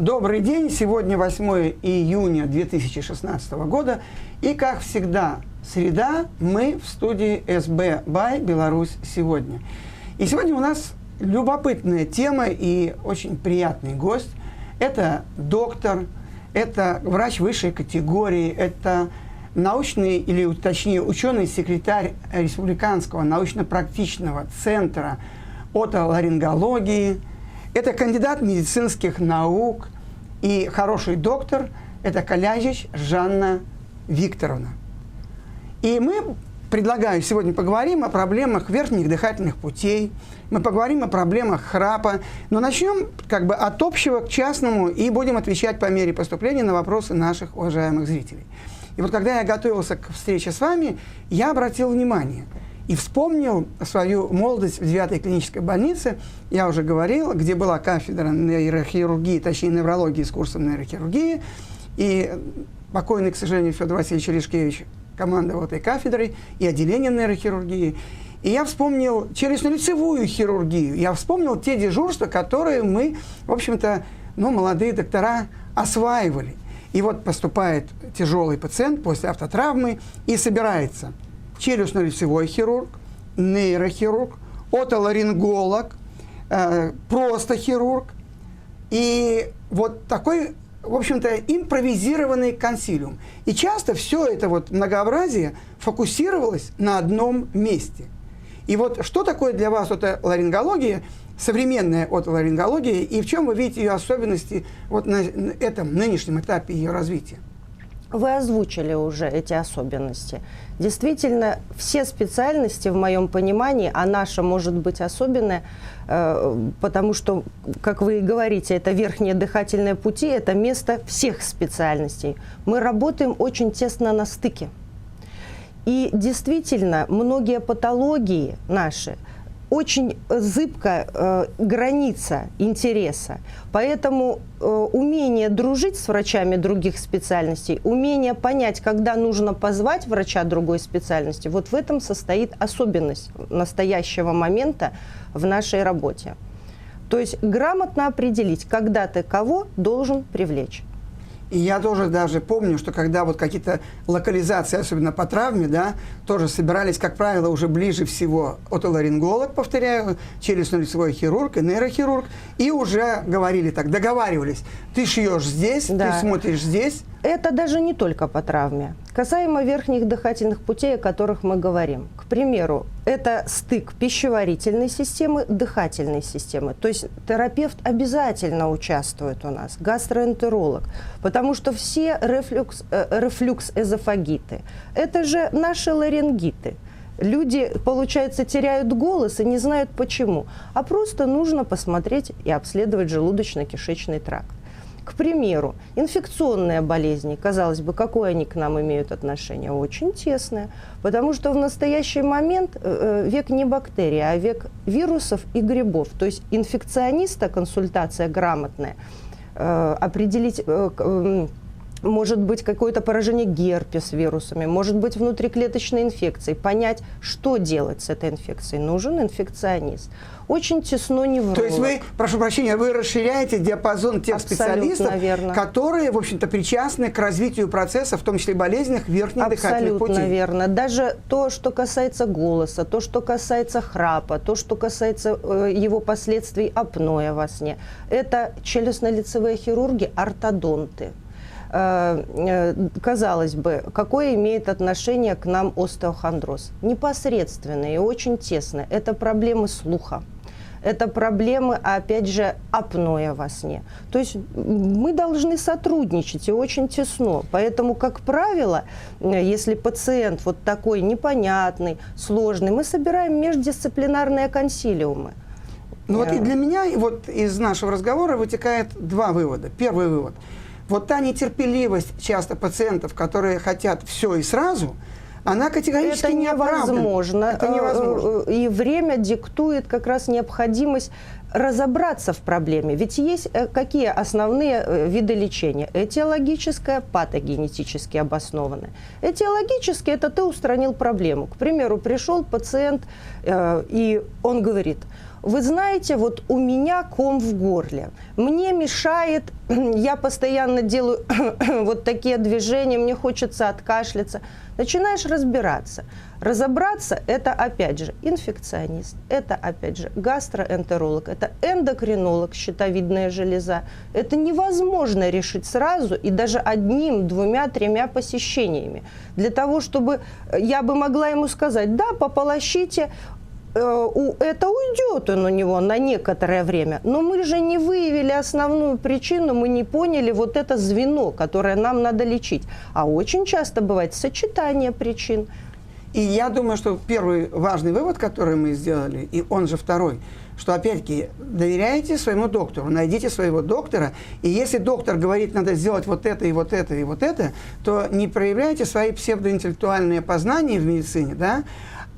Добрый день, сегодня 8 июня 2016 года, и, как всегда, среда, мы в студии СБ BY Беларусь сегодня. И сегодня у нас любопытная тема и очень приятный гость. Это доктор, это врач высшей категории, это научный, или точнее ученый-секретарь Республиканского научно-практичного центра отоларингологии. Это кандидат медицинских наук и хороший доктор, это Колязич Жанна Викторовна. И мы, предлагаю, сегодня поговорим о проблемах верхних дыхательных путей, мы поговорим о проблемах храпа, но начнем как бы от общего к частному и будем отвечать по мере поступления на вопросы наших уважаемых зрителей. И вот когда я готовился к встрече с вами, я обратил внимание и вспомнил свою молодость в 9-й клинической больнице, я уже говорил, где была кафедра нейрохирургии, точнее неврологии с курсом нейрохирургии, и покойный, к сожалению, Федор Васильевич Лешкевич командовал этой кафедрой и отделением нейрохирургии. И я вспомнил челюстно-лицевую хирургию, я вспомнил те дежурства, которые мы, в общем-то, молодые доктора осваивали. И вот поступает тяжелый пациент после автотравмы и собирается челюстно-лицевой хирург, нейрохирург, отоларинголог, просто хирург. И вот такой, в общем-то, импровизированный консилиум. И часто все это вот многообразие фокусировалось на одном месте. И вот что такое для вас отоларингология, современная отоларингология, и в чем вы видите ее особенности вот на этом нынешнем этапе ее развития? Вы озвучили уже эти особенности. Действительно, все специальности, в моем понимании, а наша может быть особенная, потому что, как вы и говорите, это верхние дыхательные пути, это место всех специальностей. Мы работаем очень тесно на стыке. И действительно, многие патологии наши, очень зыбкая граница интереса. Поэтому умение дружить с врачами других специальностей, умение понять, когда нужно позвать врача другой специальности, вот в этом состоит особенность настоящего момента в нашей работе. То есть грамотно определить, когда ты кого должен привлечь. И я тоже даже помню, что когда вот какие-то локализации, особенно по травме, да, тоже собирались, как правило, уже ближе всего отоларинголог, повторяю, челюстно-лицевой хирург и нейрохирург, и уже говорили так, договаривались, ты шьешь здесь, да, ты смотришь здесь. Это даже не только по травме. Касаемо верхних дыхательных путей, о которых мы говорим. К примеру, это стык пищеварительной системы, дыхательной системы. То есть терапевт обязательно участвует у нас, гастроэнтеролог, потому что все рефлюкс-эзофагиты – это же наши ларингиты. Люди, получается, теряют голос и не знают почему, а просто нужно посмотреть и обследовать желудочно-кишечный тракт. К примеру, инфекционные болезни, казалось бы, какое они к нам имеют отношение? Очень тесное, потому что в настоящий момент век не бактерий, а век вирусов и грибов. То есть инфекциониста консультация грамотная, определить, может быть какое-то поражение герпес вирусами, может быть внутриклеточной инфекцией, понять, что делать с этой инфекцией. Нужен инфекционист. Очень тесно невролог. То есть вы, прошу прощения, вы расширяете диапазон тех специалистов, которые, в общем-то, причастны к развитию процесса, в том числе болезненных верхних дыхательных путей. Абсолютно верно. Даже то, что касается голоса, то, что касается храпа, то, что касается его последствий апноэ во сне, это челюстно-лицевые хирурги, ортодонты. Казалось бы, какое имеет отношение к нам остеохондроз? Непосредственно и очень тесно. Это проблемы слуха. Это проблемы, опять же, апноэ во сне. То есть мы должны сотрудничать и очень тесно. Поэтому, как правило, если пациент вот такой непонятный, сложный, мы собираем междисциплинарные консилиумы. Ну вот и для меня вот из нашего разговора вытекает два вывода. Первый вывод. Вот та нетерпеливость часто пациентов, которые хотят все и сразу, она категорически не оправдана. Это невозможно. И время диктует как раз необходимость разобраться в проблеме. Ведь есть какие основные виды лечения? Этиологическое, патогенетически обоснованное. Этиологически – это ты устранил проблему. К примеру, пришел пациент, и он говорит: вы знаете, вот у меня ком в горле, мне мешает, я постоянно делаю вот такие движения, мне хочется откашляться. Начинаешь разбираться. Разобраться – это, опять же, инфекционист, это, опять же, гастроэнтеролог, это эндокринолог, щитовидная железа. Это невозможно решить сразу и даже одним, двумя, тремя посещениями. Для того, чтобы я бы могла ему сказать, да, пополощите, это уйдет он у него на некоторое время. Но мы же не выявили основную причину, мы не поняли вот это звено, которое нам надо лечить. А очень часто бывает сочетание причин. И я думаю, что первый важный вывод, который мы сделали, и он же второй, что, опять-таки, доверяйте своему доктору, найдите своего доктора, и если доктор говорит, надо сделать вот это, и вот это, и вот это, то не проявляйте свои псевдоинтеллектуальные познания в медицине, да,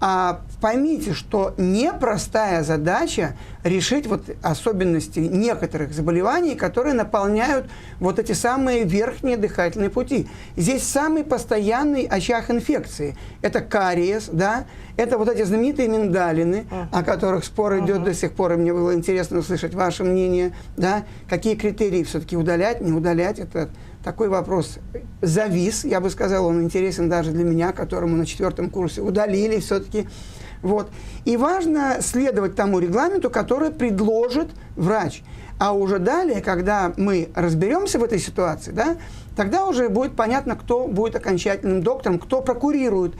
а поймите, что непростая задача решить вот особенности некоторых заболеваний, которые наполняют вот эти самые верхние дыхательные пути. Здесь самый постоянный очаг инфекции. Это кариес, да, это вот эти знаменитые миндалины, о которых спор идет до сих пор, и мне было интересно услышать ваше мнение, да, какие критерии все-таки удалять, не удалять, это такой вопрос завис, я бы сказал, он интересен даже для меня, которому на 4-м курсе удалили все-таки. Вот. И важно следовать тому регламенту, который предложит врач. А уже далее, когда мы разберемся в этой ситуации, да, тогда уже будет понятно, кто будет окончательным доктором, кто прокурирует,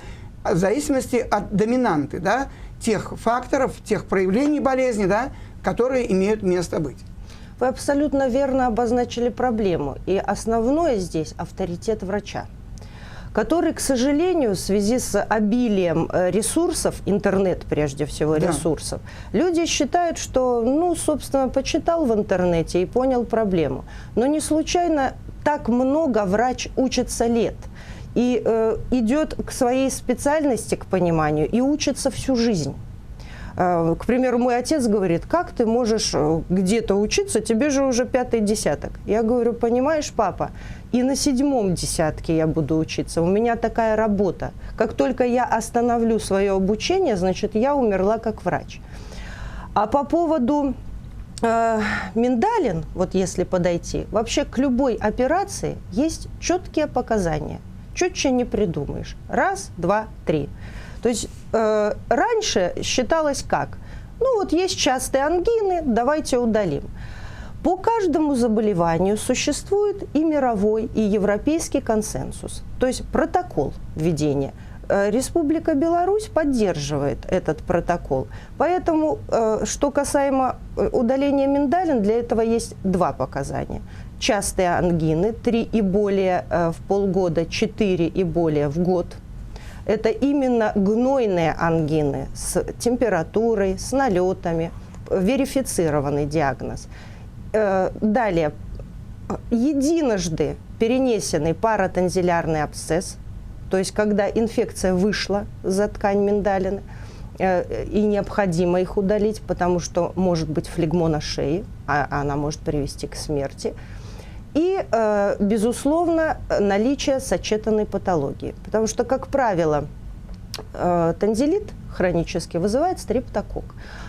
в зависимости от доминанты, да, тех факторов, тех проявлений болезни, да, которые имеют место быть. Вы абсолютно верно обозначили проблему. И основное здесь – авторитет врача, который, к сожалению, в связи с обилием ресурсов, интернет прежде всего ресурсов, люди считают, что, ну, собственно, почитал в интернете и понял проблему. Но не случайно так много врач учится лет и идет к своей специальности, к пониманию, и учится всю жизнь. К примеру, мой отец говорит, как ты можешь где-то учиться, тебе же уже 5-й десяток. Я говорю, понимаешь, папа, и на 7-м десятке я буду учиться, у меня такая работа. Как только я остановлю свое обучение, значит, я умерла как врач. А по поводу миндалин, вот если подойти, вообще к любой операции есть четкие показания. Четче не придумаешь. 1, 2, 3. То есть раньше считалось как? Ну вот есть частые ангины, давайте удалим. По каждому заболеванию существует и мировой, и европейский консенсус, то есть протокол введения. Республика Беларусь поддерживает этот протокол. Поэтому, что касаемо удаления миндалин, для этого есть 2 показания. Частые ангины, 3 и более в полгода, 4 и более в год. Это именно гнойные ангины с температурой, с налетами, верифицированный диагноз. Далее, единожды перенесенный паратонзиллярный абсцесс, то есть когда инфекция вышла за ткань миндалины, и необходимо их удалить, потому что может быть флегмо на шее, а она может привести к смерти. И, безусловно, наличие сочетанной патологии. Потому что, как правило, тонзиллит хронически вызывает стрептокок.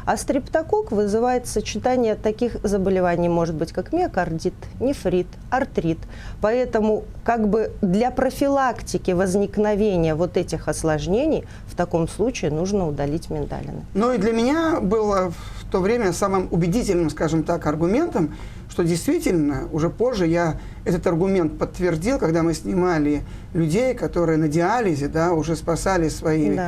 А стрептокок вызывает сочетание таких заболеваний, может быть, как миокардит, нефрит, артрит. Поэтому как бы для профилактики возникновения вот этих осложнений в таком случае нужно удалить миндалины. Ну и для меня было в то время самым убедительным, скажем так, аргументом, что действительно, уже позже я этот аргумент подтвердил, когда мы снимали людей, которые на диализе, да, уже спасали свои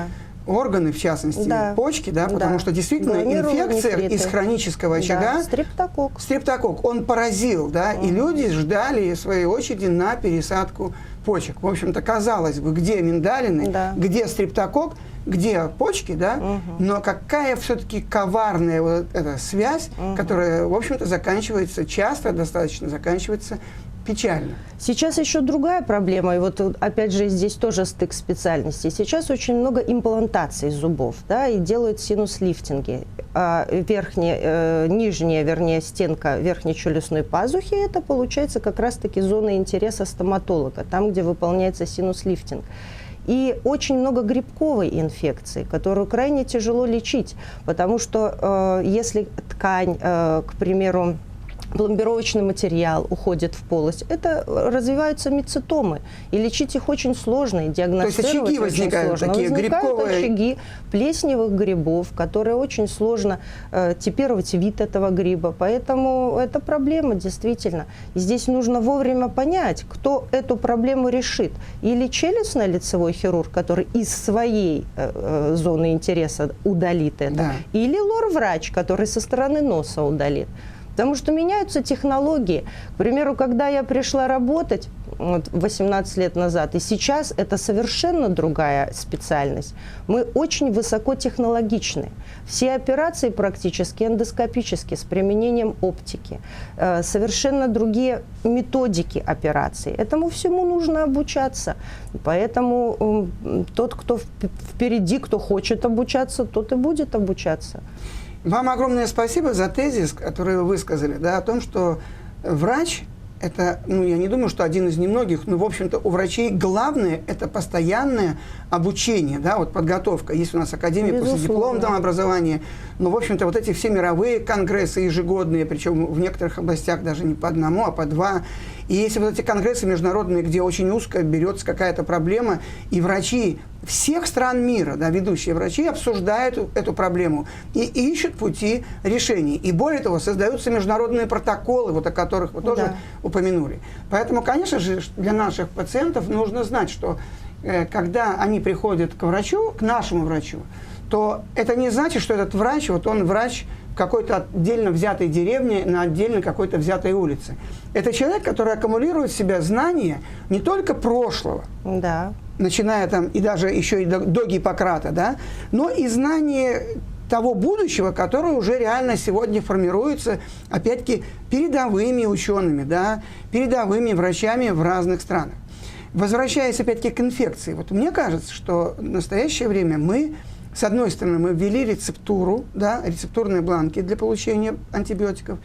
органы, в частности, почки, да, потому что действительно инфекция из хронического очага, стрептокок, он поразил, да, и люди ждали в своей очереди на пересадку почек. В общем-то, казалось бы, где миндалины, где стрептокок, где почки, да, но какая все-таки коварная вот эта связь, которая, в общем-то, заканчивается часто, достаточно заканчивается печально. Сейчас еще другая проблема, и вот опять же здесь тоже стык специальностей. Сейчас очень много имплантаций зубов, да, и делают синус-лифтинги. Нижняя, вернее, стенка верхней челюстной пазухи, это получается как раз-таки зона интереса стоматолога, там, где выполняется синус-лифтинг. И очень много грибковой инфекции, которую крайне тяжело лечить, потому что если ткань, к примеру, пломбировочный материал уходит в полость, это развиваются мицетомы. И лечить их очень сложно, и диагностировать очаги очень возникают, сложно. такие Возникают грибковые... очаги плесневых грибов, которые очень сложно типировать вид этого гриба. Поэтому это проблема, действительно. И здесь нужно вовремя понять, кто эту проблему решит. Или челюстно-лицевой хирург, который из своей зоны интереса удалит это, да. или лор-врач, который со стороны носа удалит. Потому что меняются технологии. К примеру, когда я пришла работать 18 лет назад, и сейчас это совершенно другая специальность, мы очень высокотехнологичны. Все операции практически эндоскопические, с применением оптики. Совершенно другие методики операций. Этому всему нужно обучаться. Поэтому тот, кто впереди, кто хочет обучаться, тот и будет обучаться. Вам огромное спасибо за тезис, который вы высказали, да, о том, что врач – это, ну, я не думаю, что один из немногих, но, в общем-то, у врачей главное – это постоянное обучение, да, вот подготовка. Есть у нас Академия последипломного образования, но, в общем-то, вот эти все мировые конгрессы ежегодные, причем в некоторых областях даже не по одному, а по два. И есть вот эти конгрессы международные, где очень узко берется какая-то проблема, и врачи всех стран мира, да, ведущие врачи, обсуждают эту проблему и ищут пути решений. И более того, создаются международные протоколы, вот о которых вы тоже упомянули. Поэтому, конечно же, для наших пациентов нужно знать, что когда они приходят к врачу, к нашему врачу, то это не значит, что этот врач, вот он врач в какой-то отдельно взятой деревне, на отдельно какой-то взятой улице. Это человек, который аккумулирует в себя знания не только прошлого, да, начиная там и даже еще и до Гиппократа, да, но и знания того будущего, которое уже реально сегодня формируется, опять-таки, передовыми учеными, да, передовыми врачами в разных странах. Возвращаясь опять-таки к инфекции, вот мне кажется, что в настоящее время мы, с одной стороны, мы ввели рецептуру, да, рецептурные бланки для получения антибиотиков,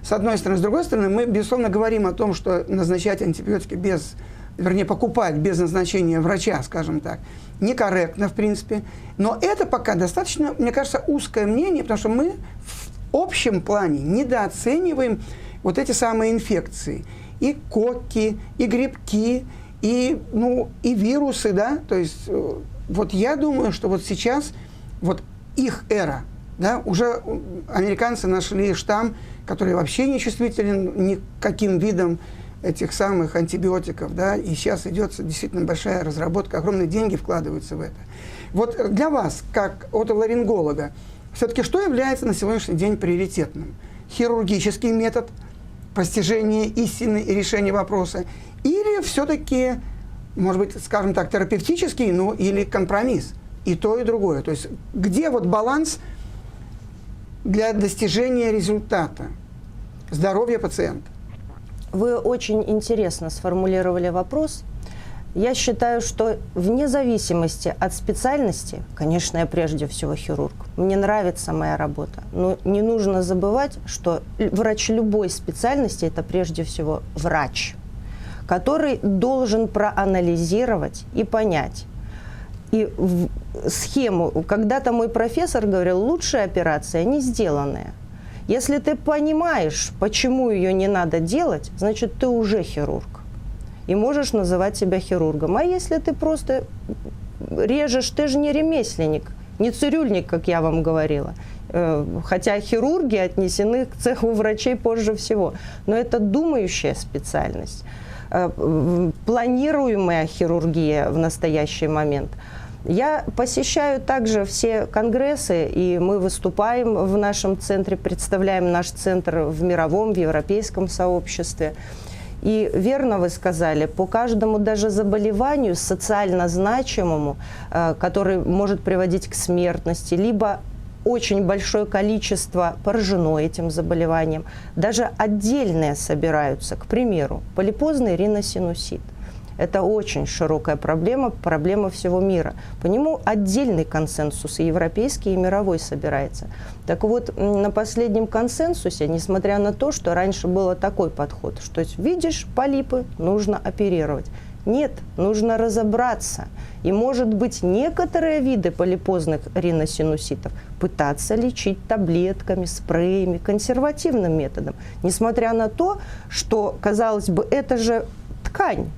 с одной стороны. С другой стороны, мы, безусловно, говорим о том, что назначать антибиотики без, вернее, покупать без назначения врача, скажем так, некорректно, в принципе. Но это пока достаточно, мне кажется, узкое мнение, потому что мы в общем плане недооцениваем вот эти самые инфекции. И кокки, и грибки, и, ну, и вирусы, да, то есть вот я думаю, что вот сейчас вот их эра, да, уже американцы нашли штамм, который вообще не чувствителен ни к каким видам этих самых антибиотиков, да, и сейчас идет действительно большая разработка, огромные деньги вкладываются в это. Вот для вас, как отоларинголога, все-таки что является на сегодняшний день приоритетным? Хирургический метод постижения истины и решения вопроса, или все-таки, может быть, скажем так, терапевтический, ну, или компромисс, и то, и другое. То есть где вот баланс для достижения результата здоровья пациента? Вы очень интересно сформулировали вопрос. Я считаю, что вне зависимости от специальности, конечно, я прежде всего хирург, мне нравится моя работа, но не нужно забывать, что врач любой специальности – это прежде всего врач, который должен проанализировать и понять. И схему, когда-то мой профессор говорил, лучшая операция не сделанная. Если ты понимаешь, почему ее не надо делать, значит, ты уже хирург. И можешь называть себя хирургом. А если ты просто режешь, ты же не ремесленник, не цирюльник, как я вам говорила. Хотя хирурги отнесены к цеху врачей позже всего. Но это думающая специальность. Планируемая хирургия в настоящий момент. Я посещаю также все конгрессы, и мы выступаем в нашем центре, представляем наш центр в мировом, в европейском сообществе. И верно вы сказали, по каждому даже заболеванию социально значимому, который может приводить к смертности, либо очень большое количество поражено этим заболеванием, даже отдельные собираются. К примеру, полипозный риносинусит. Это очень широкая проблема, проблема всего мира. По нему отдельный консенсус, и европейский, и мировой собирается. Так вот, на последнем консенсусе, несмотря на то, что раньше был такой подход, что видишь полипы, нужно оперировать. Нет, нужно разобраться. И, может быть, некоторые виды полипозных риносинуситов пытаться лечить таблетками, спреями, консервативным методом. Несмотря на то, что, казалось бы, это же ткань,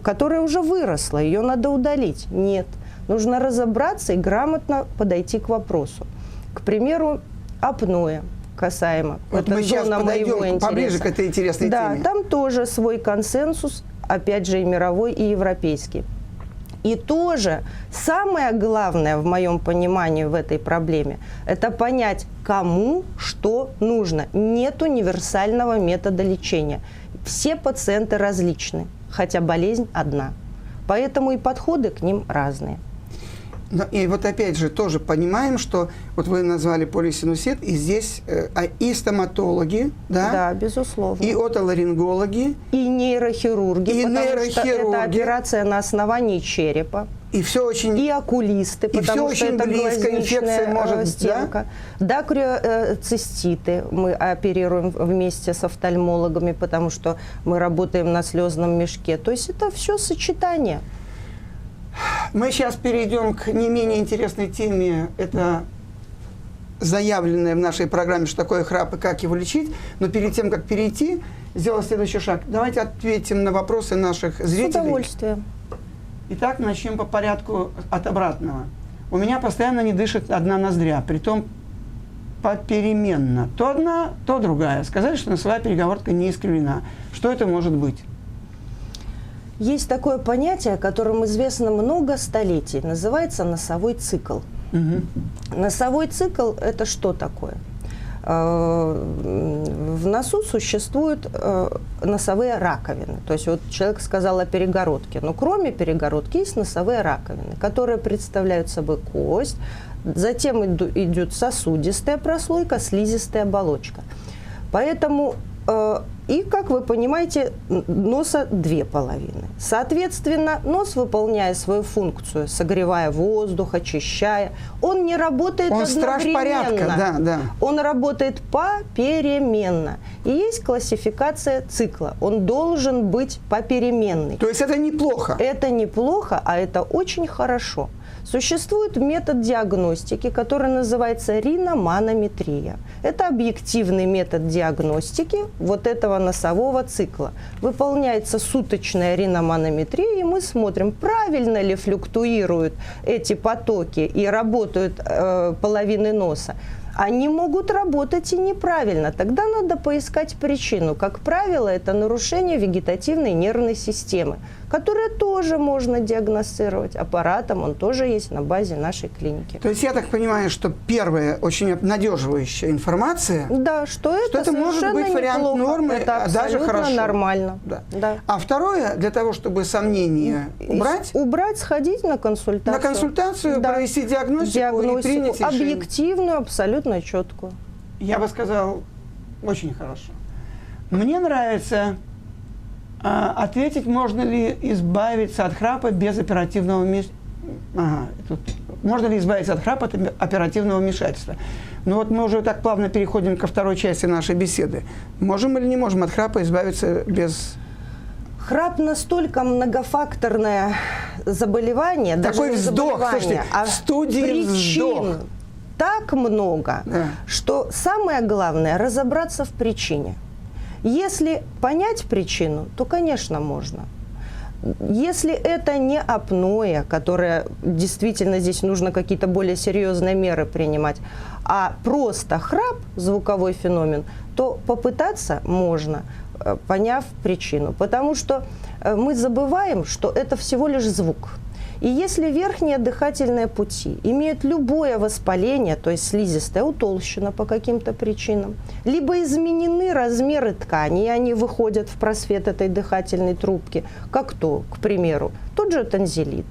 которая уже выросла, ее надо удалить. Нет, нужно разобраться и грамотно подойти к вопросу. К примеру, апноэ касаемо. Вот это мы сейчас зона моего подойдем поближе интереса. к этой интересной Да, теме. там тоже свой консенсус, опять же, и мировой, и европейский. И тоже самое главное, в моем понимании, в этой проблеме, это понять, кому что нужно. Нет универсального метода лечения. Все пациенты различны, хотя болезнь одна. Поэтому и подходы к ним разные. Ну, и вот опять же тоже понимаем, что вот вы назвали полисинусит, и здесь и стоматологи, да? Да, безусловно. И отоларингологи, И нейрохирурги, и потому что нейрохирурги. это операция на основании черепа. и все очень... И окулисты, И потому всё что очень это близко, инфекция глазничная может, стенка. Да, криоциститы мы оперируем вместе с офтальмологами, потому что мы работаем на слезном мешке. То есть это все сочетание. Мы сейчас перейдем к не менее интересной теме. Это заявленное в нашей программе, что такое храп и как его лечить. Но перед тем, как перейти, сделать следующий шаг. Давайте ответим на вопросы наших зрителей. С удовольствием. Итак, начнем по порядку от обратного. У меня постоянно не дышит одна ноздря, притом попеременно. То одна, то другая. Сказали, что носовая перегородка не искривлена. Что это может быть? Есть такое понятие, которым известно много столетий. Называется носовой цикл. Угу. Носовой цикл – это что такое? В носу существуют носовые раковины. То есть вот человек сказал о перегородке, но кроме перегородки есть носовые раковины, которые представляют собой кость, затем идет сосудистая прослойка, слизистая оболочка. Поэтому, и, как вы понимаете, носа две половины. Соответственно, нос, выполняя свою функцию, согревая воздух, очищая, он не работает Он одновременно. страж порядка, да, да. Он работает попеременно. И есть классификация цикла. Он должен быть попеременный. То есть это неплохо. Это неплохо, а это очень хорошо. Существует метод диагностики, который называется риноманометрия. Это объективный метод диагностики вот этого носового цикла. Выполняется суточная риноманометрия, и мы смотрим, правильно ли флюктуируют эти потоки и работают половины носа. Они могут работать и неправильно. Тогда надо поискать причину. Как правило, это нарушение вегетативной нервной системы, которое тоже можно диагностировать аппаратом. Он тоже есть на базе нашей клиники. То есть я так понимаю, что первая очень обнадеживающая информация, Да, что это может быть совершенно вариант неплохо. нормы, это даже абсолютно хорошо. нормально. Да. Да. А второе, для того, чтобы сомнения убрать, Убрать, сходить на консультацию. на консультацию, Да. провести диагностику и принять решение. объективную, абсолютно четкую. Я бы сказал, очень хорошо. Мне нравится ответить, можно ли избавиться от храпа без оперативного вмешательства. Можно ли избавиться от храпа от оперативного вмешательства? Ну вот мы уже так плавно переходим ко второй части нашей беседы. Можем или не можем от храпа избавиться без... Храп настолько многофакторное заболевание, Такой даже не вздох, заболевание, слушайте, а в студии причин вздох. так много, Да. что самое главное – разобраться в причине. Если понять причину, то, конечно, можно. Если это не апноэ, которая действительно здесь нужно какие-то более серьезные меры принимать, а просто храп, звуковой феномен, то попытаться можно, поняв причину. Потому что мы забываем, что это всего лишь звук. И если верхние дыхательные пути имеют любое воспаление, то есть слизистая утолщена по каким-то причинам, либо изменены размеры ткани, и они выходят в просвет этой дыхательной трубки, как то, к примеру, тот же танзелит,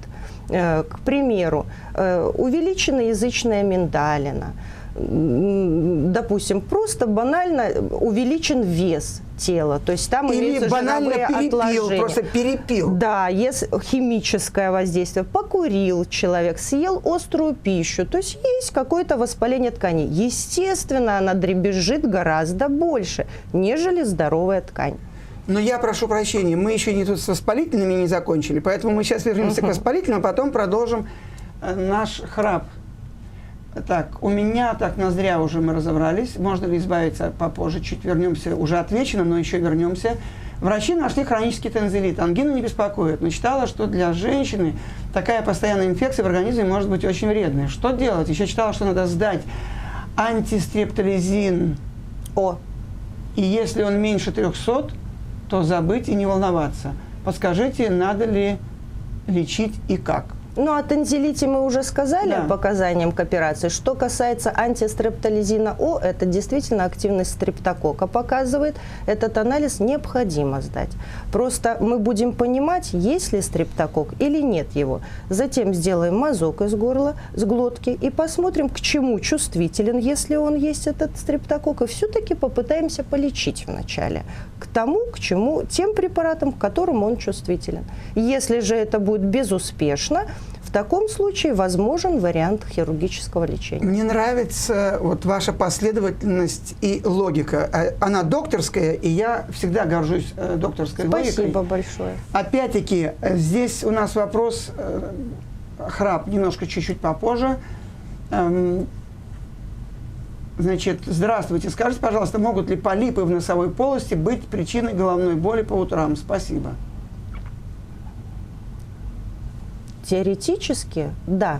к примеру, увеличена язычная миндалина, допустим, просто банально увеличен вес тела, то есть там Или имеются банально жировые перепил, отложения. просто перепил. Да, если химическое воздействие, покурил человек, съел острую пищу, то есть есть какое-то воспаление ткани. Естественно, она дребезжит гораздо больше, нежели здоровая ткань. Но я прошу прощения, мы еще не тут с воспалительными не закончили, поэтому мы сейчас вернемся к воспалительным, а потом продолжим наш храп. Так, у меня так ноздря уже мы разобрались. Можно ли избавиться попозже? Чуть вернемся, уже отвечено, но еще вернемся. Врачи нашли хронический танзелит. Ангина не беспокоит, но читала, что для женщины такая постоянная инфекция в организме может быть очень вредной. Что делать? Еще читала, что надо сдать антистрептолизин. И если он меньше 300, то забыть и не волноваться. Подскажите, надо ли лечить и как? Ну, о танзелите мы уже сказали, да, показаниям к операции. Что касается антистрептолизина О, это действительно активность стрептокока показывает. Этот анализ необходимо сдать. Просто мы будем понимать, есть ли стрептокок или нет его. Затем сделаем мазок из горла, с глотки и посмотрим, к чему чувствителен, если он есть, этот стрептокок. И все-таки попытаемся полечить вначале. К тому, к чему, тем препаратам, к которым он чувствителен. Если же это будет безуспешно, в таком случае возможен вариант хирургического лечения. Мне нравится вот ваша последовательность и логика. Она докторская, и я всегда горжусь докторской логикой. Спасибо большое. Опять-таки, здесь у нас вопрос, храп, немножко чуть-чуть попозже. Значит, здравствуйте. Скажите, пожалуйста, могут ли полипы в носовой полости быть причиной головной боли по утрам? Спасибо. Теоретически, да,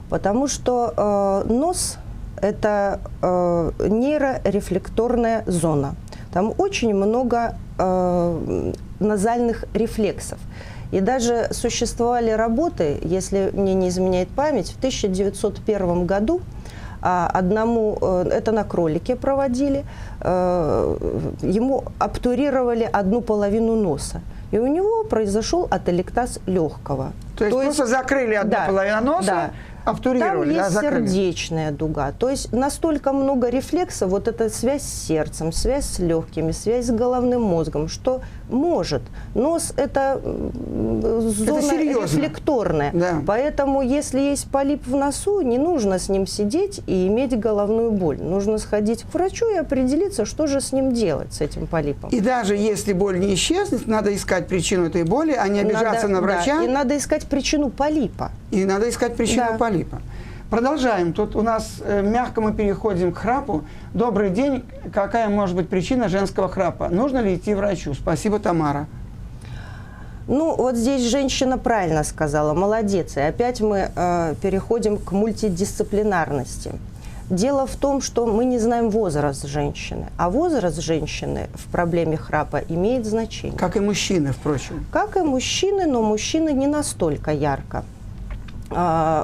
потому что нос – это нейрорефлекторная зона. Там очень много назальных рефлексов. И даже существовали работы, если мне не изменяет память, в 1901 году одному, это на кролике проводили, ему обтурировали одну половину носа. И у него произошел ателектаз легкого. То есть просто закрыли одну половину носа, да, обтурировали. Там есть закрыли. сердечная дуга. То есть настолько много рефлексов, вот эта связь с сердцем, связь с легкими, связь с головным мозгом, что может. Нос – это зона рефлекторная. Да. Поэтому, если есть полип в носу, не нужно с ним сидеть и иметь головную боль. Нужно сходить к врачу и определиться, что же с ним делать, с этим полипом. И даже если боль не исчезнет, надо искать причину этой боли, а не обижаться на врача. Да, и надо искать причину полипа. И надо искать причину полипа. Продолжаем. Тут у нас мягко мы переходим к храпу. Добрый день. Какая может быть причина женского храпа? Нужно ли идти к врачу? Спасибо, Тамара. Ну, вот здесь женщина правильно сказала. Молодец. И опять мы переходим к мультидисциплинарности. Дело в том, что мы не знаем возраст женщины. А возраст женщины в проблеме храпа имеет значение. Как и мужчины, впрочем. Как и мужчины, но мужчины не настолько ярко.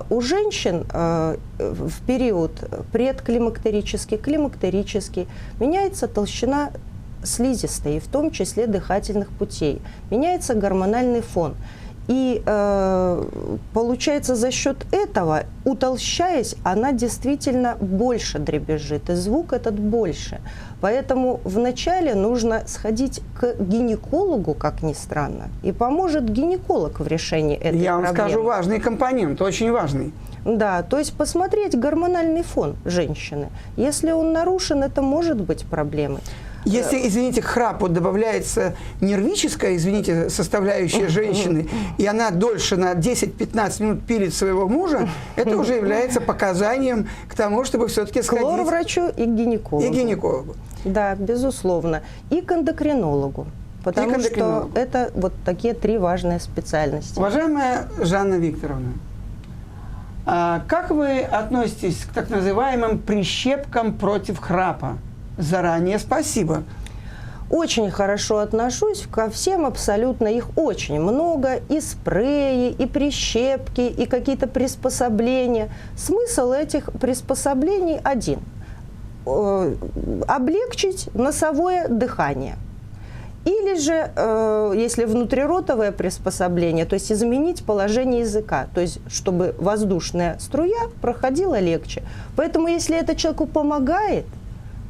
У женщин в период предклимактерический, климактерический меняется толщина слизистой, и в том числе дыхательных путей. Меняется гормональный фон. И получается, за счет этого, утолщаясь, она действительно больше дребезжит, и звук этот больше. Поэтому вначале нужно сходить к гинекологу, как ни странно, и поможет гинеколог в решении этой проблемы. Я вам скажу важный компонент, очень важный. Да, то есть посмотреть гормональный фон женщины. Если он нарушен, это может быть проблемой. Если, извините, к храпу добавляется нервическая, извините, составляющая женщины, и она дольше на 10-15 минут пилит своего мужа, это уже является показанием к тому, чтобы все-таки сходить к лор-врачу и к гинекологу. И гинекологу. Да, безусловно. И к эндокринологу. Потому что это вот такие три важные специальности. Уважаемая Жанна Викторовна, как вы относитесь к так называемым прищепкам против храпа? Заранее спасибо. Очень хорошо отношусь ко всем абсолютно, их очень много, и спреи, и прищепки, и какие-то приспособления. Смысл этих приспособлений один – облегчить носовое дыхание. Или же, если внутриротовое приспособление, то есть изменить положение языка, то есть чтобы воздушная струя проходила легче. Поэтому если это человеку помогает,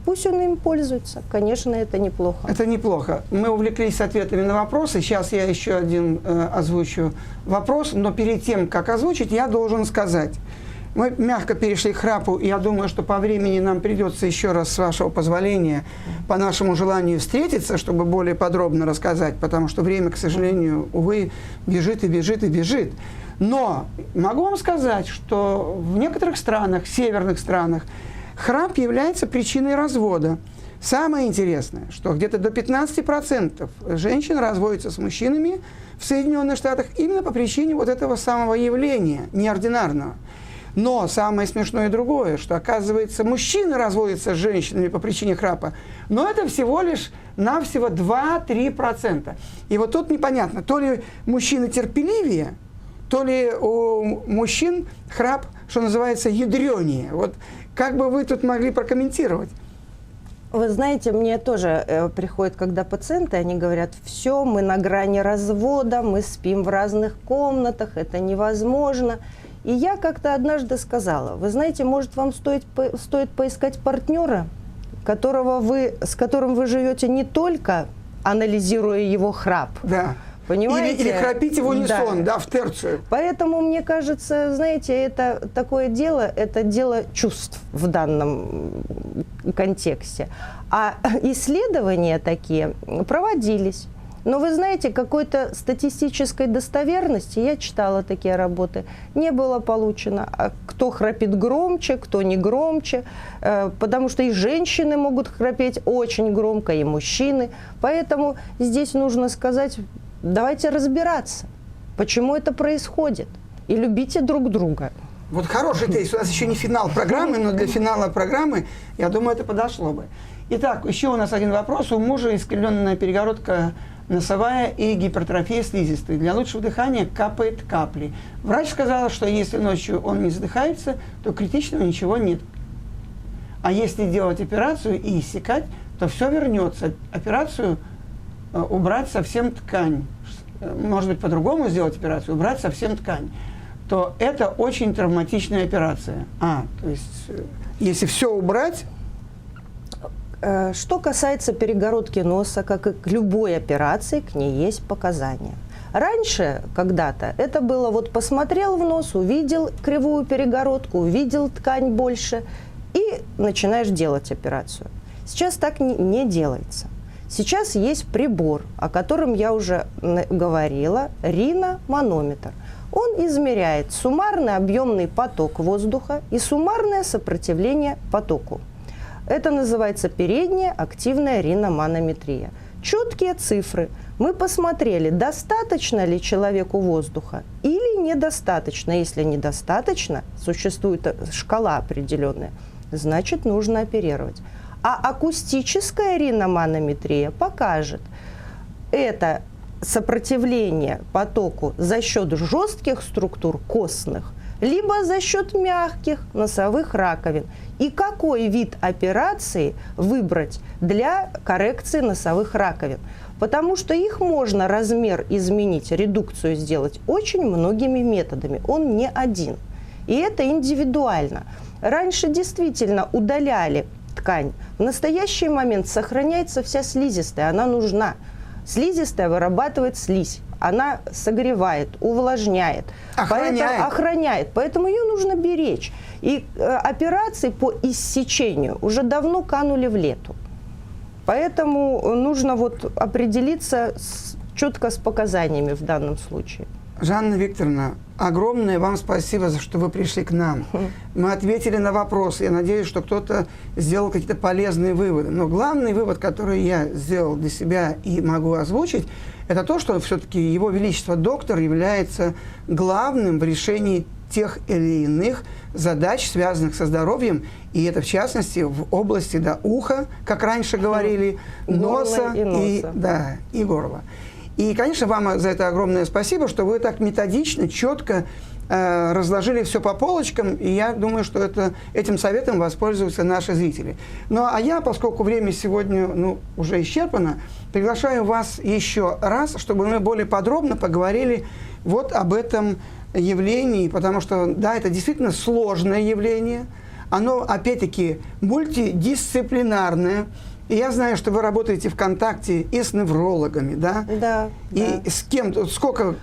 пусть он им пользуется. Конечно, это неплохо. Это неплохо. Мы увлеклись ответами на вопросы. Сейчас я еще один озвучу вопрос. Но перед тем, как озвучить, я должен сказать. Мы мягко перешли к храпу, и я думаю, что по времени нам придется еще раз, с вашего позволения, по нашему желанию встретиться, чтобы более подробно рассказать, потому что время, к сожалению, увы, бежит и бежит и бежит. Но могу вам сказать, что в некоторых странах, северных странах, храп является причиной развода. Самое интересное, что где-то до 15% женщин разводятся с мужчинами в Соединенных Штатах именно по причине вот этого самого явления, неординарного. Но самое смешное другое, что, оказывается, мужчины разводятся с женщинами по причине храпа, но это всего лишь навсего 2-3%. И вот тут непонятно, то ли мужчины терпеливее, то ли у мужчин храп, что называется, ядренее. Вот как бы вы тут могли прокомментировать? Вы знаете, мне тоже приходят, когда пациенты, они говорят, все, мы на грани развода, мы спим в разных комнатах, это невозможно. И я как-то однажды сказала, вы знаете, может, вам стоит поискать партнера, с которым вы живете не только анализируя его храп. Да. Понимаете? Или храпить в унисон, да, в терцию. Поэтому, мне кажется, знаете, это такое дело, это дело чувств в данном контексте. А исследования такие проводились. Но вы знаете, какой-то статистической достоверности, я читала такие работы, не было получено. А кто храпит громче, кто не громче, потому что и женщины могут храпеть очень громко, и мужчины. Поэтому здесь нужно сказать, давайте разбираться, почему это происходит, и любите друг друга. Вот хороший тезис. У нас еще не финал программы, но для финала программы, я думаю, это подошло бы. Итак, еще у нас один вопрос. У мужа искривленная перегородка носовая и гипертрофия слизистой. Для лучшего дыхания капает капли. Врач сказала, что если ночью он не задыхается, то критичного ничего нет. А если делать операцию и иссекать, то все вернется. Операцию убрать совсем ткань, может быть, по-другому сделать операцию, убрать совсем ткань, то это очень травматичная операция. То есть, если все убрать... Что касается перегородки носа, как и к любой операции, к ней есть показания. Раньше, когда-то, это было вот посмотрел в нос, увидел кривую перегородку, увидел ткань больше, и начинаешь делать операцию. Сейчас так не делается. Сейчас есть прибор, о котором я уже говорила, риноманометр. Он измеряет суммарный объемный поток воздуха и суммарное сопротивление потоку. Это называется передняя активная риноманометрия. Четкие цифры. Мы посмотрели, достаточно ли человеку воздуха или недостаточно. Если недостаточно, существует шкала определенная, значит, нужно оперировать. А акустическая риноманометрия покажет, это сопротивление потоку за счет жестких структур костных, либо за счет мягких носовых раковин. И какой вид операции выбрать для коррекции носовых раковин. Потому что их можно размер изменить, редукцию сделать очень многими методами. Он не один. И это индивидуально. Раньше действительно удаляли ткань. В настоящий момент сохраняется вся слизистая, она нужна. Слизистая вырабатывает слизь. Она согревает, увлажняет, охраняет. Поэтому ее нужно беречь. И операции по иссечению уже давно канули в лету. Поэтому нужно вот определиться четко с показаниями в данном случае. Жанна Викторовна, огромное вам спасибо, за что вы пришли к нам. Мы ответили на вопросы. Я надеюсь, что кто-то сделал какие-то полезные выводы. Но главный вывод, который я сделал для себя и могу озвучить, это то, что все-таки Его Величество доктор является главным в решении тех или иных задач, связанных со здоровьем, и это в частности в области уха, как раньше говорили, носа и горла. И, конечно, вам за это огромное спасибо, что вы так методично, четко разложили все по полочкам, и я думаю, что этим советом воспользуются наши зрители. Ну, а я, поскольку время сегодня уже исчерпано, приглашаю вас еще раз, чтобы мы более подробно поговорили вот об этом явлении, потому что, да, это действительно сложное явление, оно, опять-таки, мультидисциплинарное. И я знаю, что вы работаете в контакте и с неврологами, да? Да. И с кем-то, сколько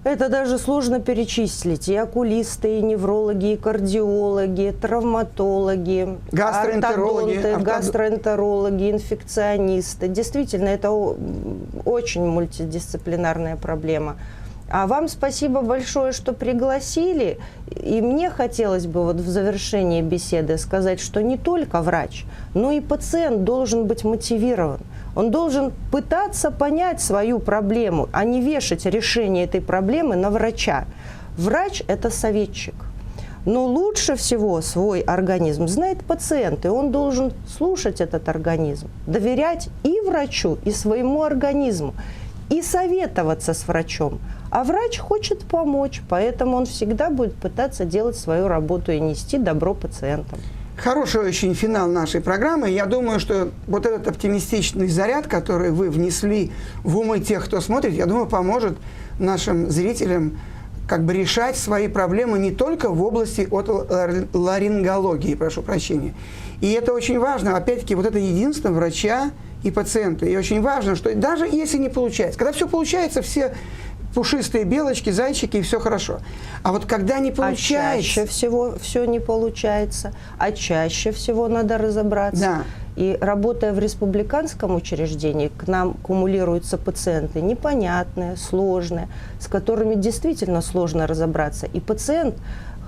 Это даже сложно перечислить. И окулисты, и неврологи, и кардиологи, травматологи, ортодонты, гастроэнтерологи, инфекционисты. Действительно, это очень мультидисциплинарная проблема. А вам спасибо большое, что пригласили. И мне хотелось бы вот в завершении беседы сказать, что не только врач, но и пациент должен быть мотивирован. Он должен пытаться понять свою проблему, а не вешать решение этой проблемы на врача. Врач – это советчик. Но лучше всего свой организм знает пациент, и он должен слушать этот организм, доверять и врачу, и своему организму, и советоваться с врачом. А врач хочет помочь, поэтому он всегда будет пытаться делать свою работу и нести добро пациентам. Хороший очень финал нашей программы. Я думаю, что вот этот оптимистичный заряд, который вы внесли в умы тех, кто смотрит, я думаю, поможет нашим зрителям как бы решать свои проблемы не только в области отоларингологии, прошу прощения. И это очень важно. Опять-таки, вот это единство врача и пациента. И очень важно, что даже если не получается, когда все получается, все пушистые белочки, зайчики, и все хорошо. А вот когда не получается... А чаще всего все не получается, а чаще всего надо разобраться. Да. И работая в республиканском учреждении, к нам кумулируются пациенты непонятные, сложные, с которыми действительно сложно разобраться. И пациент,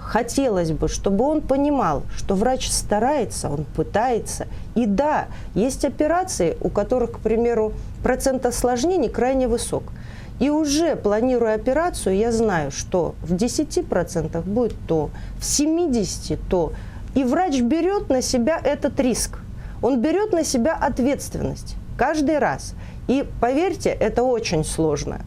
хотелось бы, чтобы он понимал, что врач старается, он пытается. И да, есть операции, у которых, к примеру, процент осложнений крайне высок. И уже планируя операцию, я знаю, что в 10% будет то, в 70% то. И врач берет на себя этот риск. Он берет на себя ответственность каждый раз. И поверьте, это очень сложно.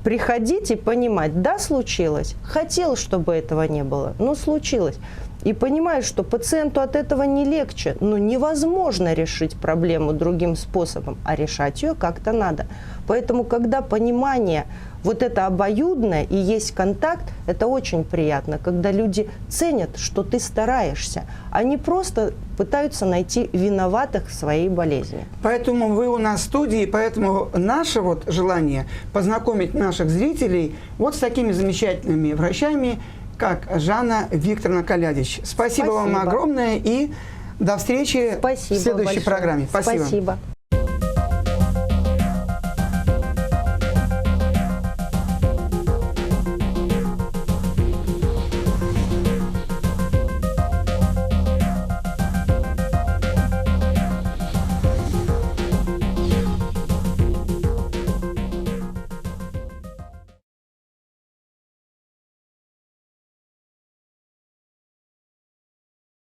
Приходить и понимать, да, случилось, хотел, чтобы этого не было, но случилось. И понимаешь, что пациенту от этого не легче, но невозможно решить проблему другим способом, а решать ее как-то надо. Поэтому, когда понимание вот это обоюдное и есть контакт, это очень приятно, когда люди ценят, что ты стараешься, а не просто пытаются найти виноватых в своей болезни. Поэтому вы у нас в студии, поэтому наше вот желание познакомить наших зрителей вот с такими замечательными врачами, как Жанна Викторовна Колядич. Спасибо вам огромное и до встречи в следующей программе. Спасибо.